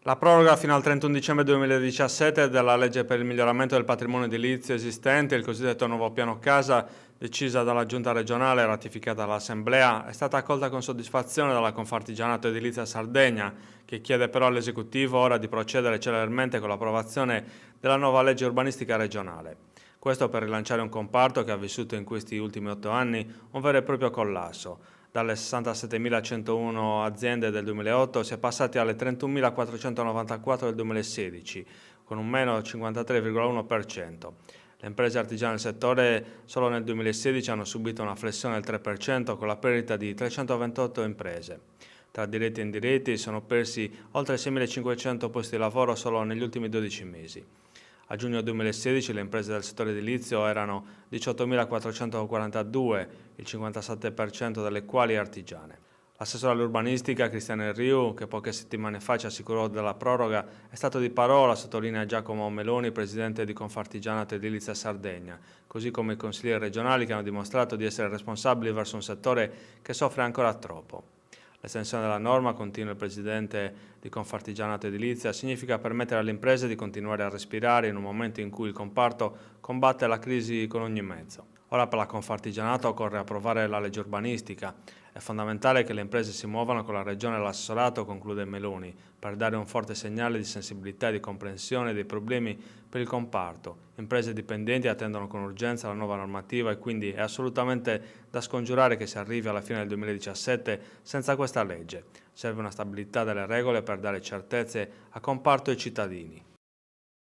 La proroga fino al 31 dicembre 2017 della legge per il miglioramento del patrimonio edilizio esistente, il cosiddetto nuovo piano casa, decisa dalla Giunta regionale e ratificata dall'Assemblea, è stata accolta con soddisfazione dalla Confartigianato Edilizia Sardegna, che chiede però all'esecutivo ora di procedere celermente con l'approvazione della nuova legge urbanistica regionale. Questo per rilanciare un comparto che ha vissuto in questi ultimi 8 anni un vero e proprio collasso. Dalle 67.101 aziende del 2008 si è passati alle 31.494 del 2016, con un meno 53,1%. Le imprese artigiane del settore solo nel 2016 hanno subito una flessione del 3% con la perdita di 328 imprese. Tra diretti e indiretti sono persi oltre 6.500 posti di lavoro solo negli ultimi 12 mesi. A giugno 2016 le imprese del settore edilizio erano 18.442, il 57% delle quali artigiane. L'assessore all'urbanistica Cristiano Riu, che poche settimane fa ci assicurò della proroga, è stato di parola, sottolinea Giacomo Meloni, presidente di Confartigianato Edilizia Sardegna, così come i consiglieri regionali che hanno dimostrato di essere responsabili verso un settore che soffre ancora troppo. L'estensione della norma, continua il presidente di Confartigianato Edilizia, significa permettere alle imprese di continuare a respirare in un momento in cui il comparto combatte la crisi con ogni mezzo. Ora per la Confartigianato occorre approvare la legge urbanistica. È fondamentale che le imprese si muovano con la Regione e l'assessorato, conclude Meloni, per dare un forte segnale di sensibilità e di comprensione dei problemi per il comparto. Imprese e dipendenti attendono con urgenza la nuova normativa e quindi è assolutamente da scongiurare che si arrivi alla fine del 2017 senza questa legge. Serve una stabilità delle regole per dare certezze a comparto e cittadini.